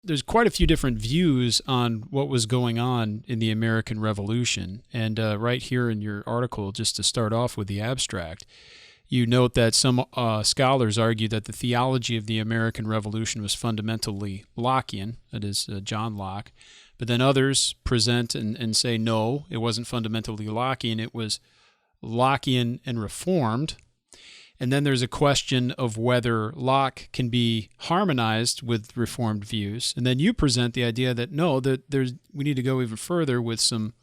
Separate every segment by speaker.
Speaker 1: there's quite a few different views on what was going on in the American Revolution. And right here in your article, just to start off with the abstract, you note that some scholars argue that the theology of the American Revolution was fundamentally Lockean, that is, John Locke. But then others present and say, no, it wasn't fundamentally Lockean, it was Lockean and Reformed. And then there's a question of whether Locke can be harmonized with Reformed views. And then you present the idea that no, that we need to go even further with some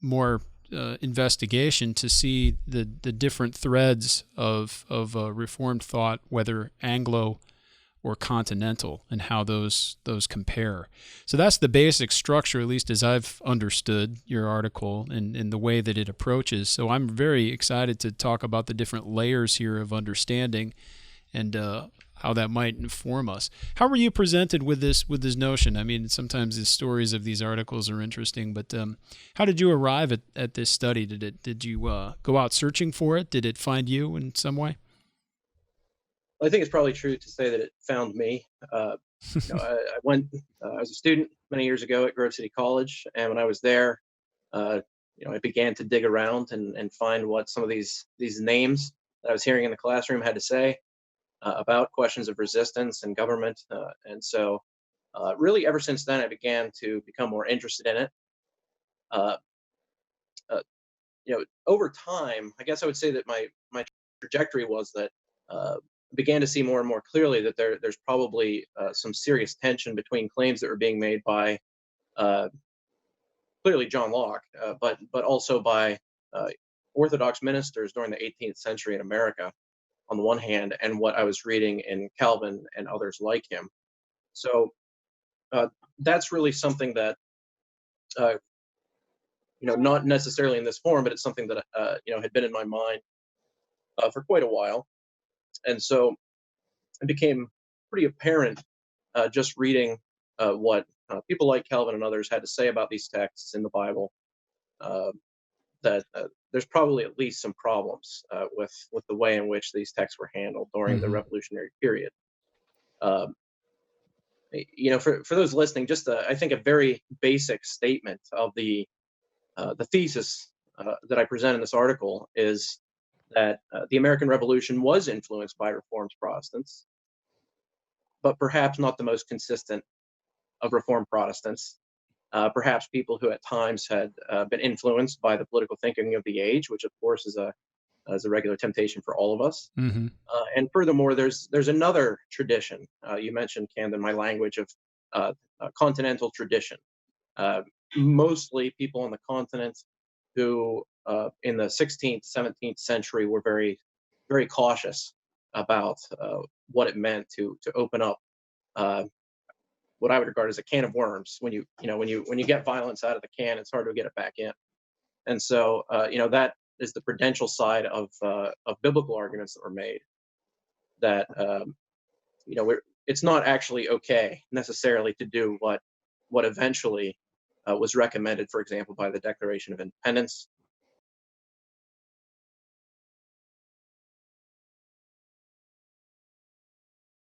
Speaker 1: more investigation to see the different threads of Reformed thought, whether Anglo or Continental, and how those compare. So that's the basic structure, at least as I've understood your article and the way that it approaches. So I'm very excited to talk about the different layers here of understanding and how that might inform us. How were you presented with this notion? I mean, sometimes the stories of these articles are interesting, but how did you arrive at this study? Did you go out searching for it? Did it find you in some way?
Speaker 2: I think it's probably true to say that it found me. I went. I was a student many years ago at Grove City College, and when I was there, uh, I began to dig around and find what some of these names that I was hearing in the classroom had to say about questions of resistance and government. And so, really, ever since then, I began to become more interested in it. Uh, uh, Over time, I guess I would say that my trajectory was that began to see more and more clearly that there's probably some serious tension between claims that were being made by uh, clearly John Locke, but also by uh, Orthodox ministers during the 18th century in America, on the one hand, and what I was reading in Calvin and others like him. So uh, that's really something that uh, not necessarily in this form, but it's something that had been in my mind for quite a while, and so it became pretty apparent just reading what people like Calvin and others had to say about these texts in the Bible, uh, that there's probably at least some problems with the way in which these texts were handled during the
Speaker 1: Mm-hmm.
Speaker 2: Revolutionary period. Um, for those listening, just I think a very basic statement of the thesis that I present in this article is that the American Revolution was influenced by Reformed Protestants, but perhaps not the most consistent of Reformed Protestants. Perhaps people who at times had been influenced by the political thinking of the age, which of course is a regular temptation for all of us.
Speaker 1: Mm-hmm.
Speaker 2: And furthermore, there's another tradition. You mentioned, Camden, my language of continental tradition. Uh, Mostly people on the continent who, in the 16th, 17th century, were very, very cautious about what it meant to open up uh, what I would regard as a can of worms. When you get violence out of the can, it's hard to get it back in. And so that is the prudential side of biblical arguments that were made, that it's not actually okay necessarily to do what eventually was recommended, for example, by the Declaration of Independence,